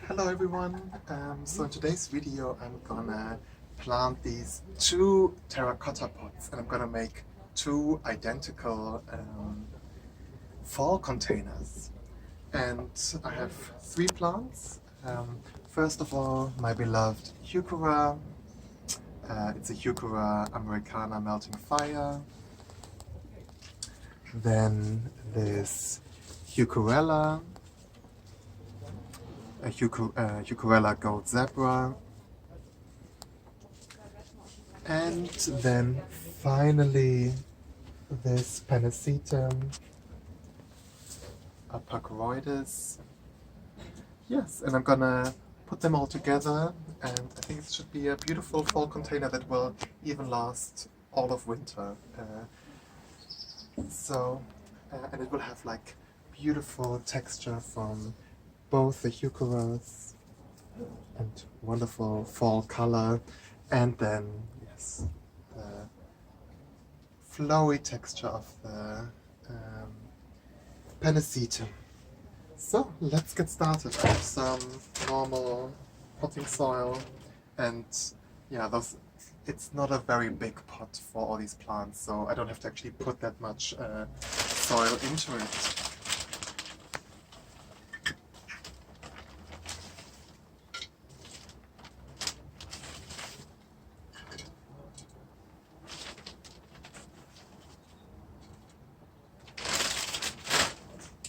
Hello everyone, so in today's video I'm gonna plant these two terracotta pots and I'm gonna make two identical fall containers. And I have three plants. First of all, my beloved heuchera. It's a heuchera americana melting fire. Then this heucherella, a heucherella gold zebra, and then finally this Pennisetum, a Pacoroides. Yes, and I'm gonna put them all together, and I think it should be a beautiful fall container that will even last all of winter. And it will have like beautiful texture from both the heucheras and wonderful fall color, and then yes, the flowy texture of the Pennisetum. So let's get started. I have some normal potting soil, and yeah, it's not a very big pot for all these plants, so I don't have to actually put that much soil into it.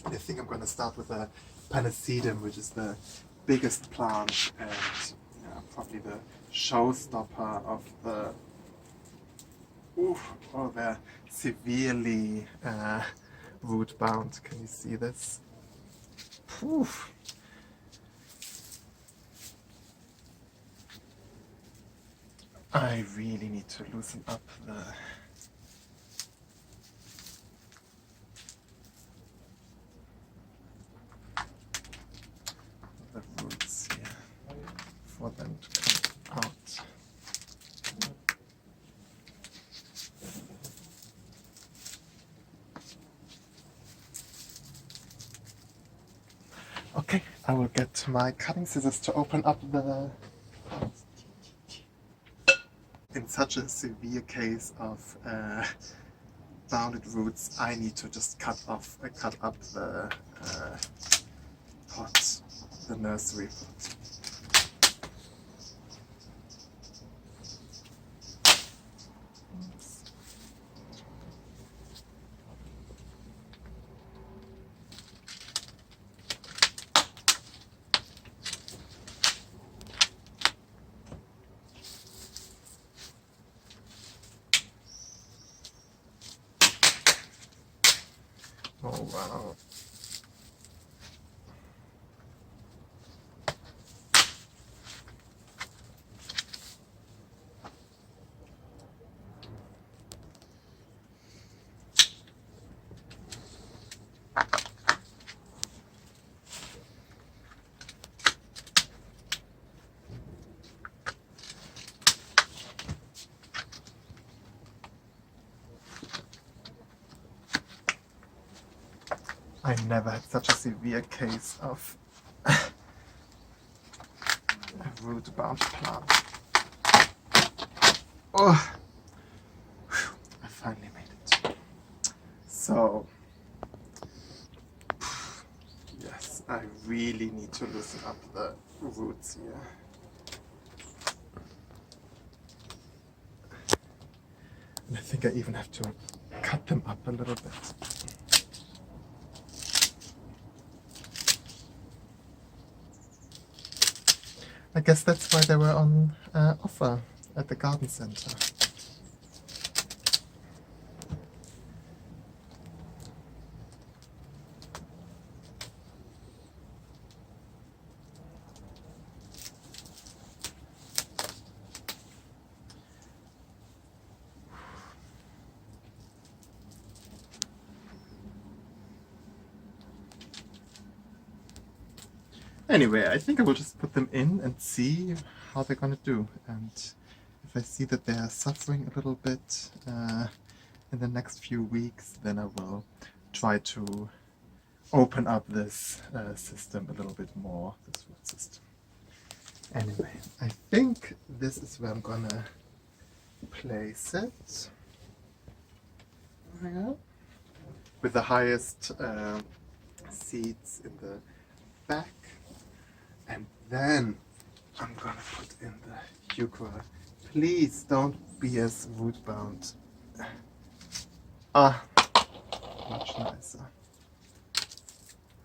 I think I'm going to start with a Pennisetum, which is the biggest plant and probably the showstopper of the. They're severely root bound. Can you see this? Oof. I really need to loosen up the roots here for them to come out. Okay, I will get my cutting scissors to open up the plants. In such a severe case of bounded roots, I need to just cut up the pot, the nursery pot. Oh wow. I never had such a severe case of a root-bound plant. Oh, I finally made it. So, yes, I really need to loosen up the roots here. And I think I even have to cut them up a little bit. I guess that's why they were on offer at the garden center. Anyway, I think I will just put them in and see how they're gonna do. And if I see that they're suffering a little bit in the next few weeks, then I will try to open up this system a little bit more, this root system. Anyway, I think this is where I'm gonna place it. Yeah. With the highest seats in the back. And then I'm gonna put in the ukulele. Please don't be as wood bound. Ah, much nicer.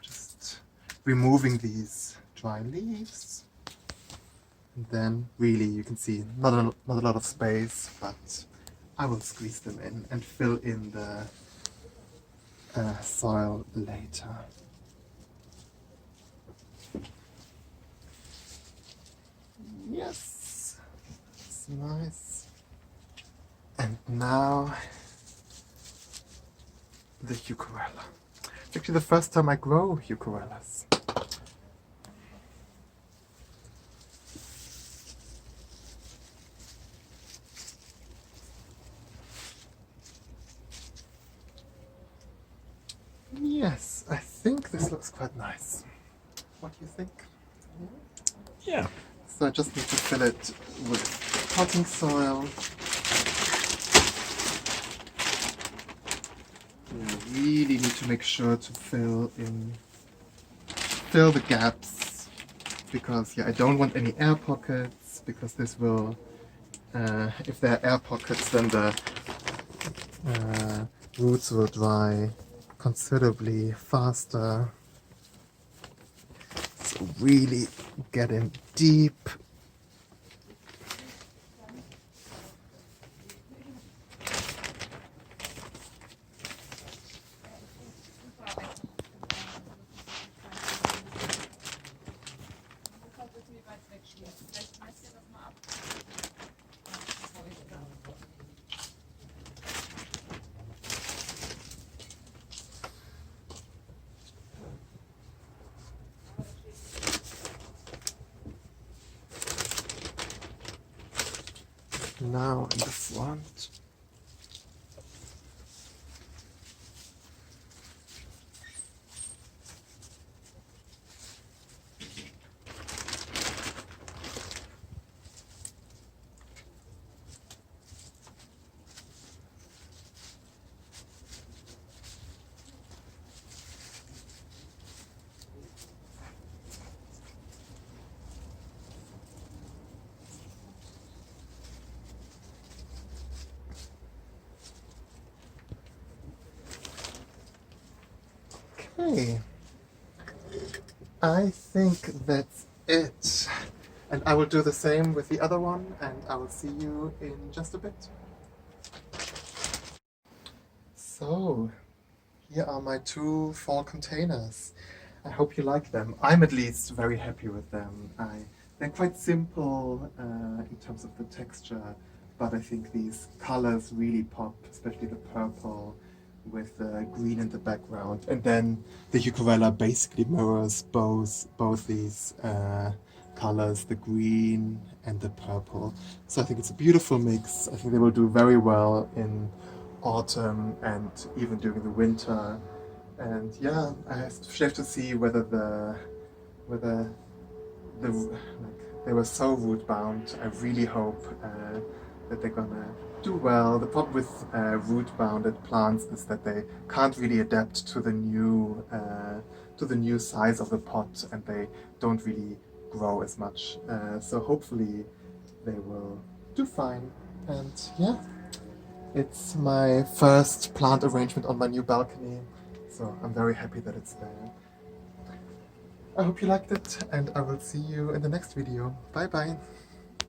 Just removing these dry leaves. And then really you can see not a lot of space, but I will squeeze them in and fill in the soil later. Yes, that's nice. And now the ukulele. It's actually the first time I grow ukuleles. Yes, I think this looks quite nice. What do you think? Yeah. So I just need to fill it with potting soil. You really need to make sure to fill the gaps, because I don't want any air pockets, because this will, if there are air pockets, then the roots will dry considerably faster. So really get in deep. Now in the front. Okay, I think that's it. And I will do the same with the other one, and I will see you in just a bit. So, here are my two fall containers. I hope you like them. I'm at least very happy with them. They're quite simple in terms of the texture, but I think these colors really pop, especially the purple with the green in the background. And then the ukulele basically mirrors both these colors, the green and the purple. So I think it's a beautiful mix. I think they will do very well in autumn and even during the winter. And yeah, I have to see whether they were so root bound. I really hope that they're gonna do well. The problem with root bounded plants is that they can't really adapt to the new size of the pot, and they don't really grow as much. So hopefully they will do fine. And yeah, it's my first plant arrangement on my new balcony, so I'm very happy that it's there. I hope you liked it, and I will see you in the next video. Bye bye!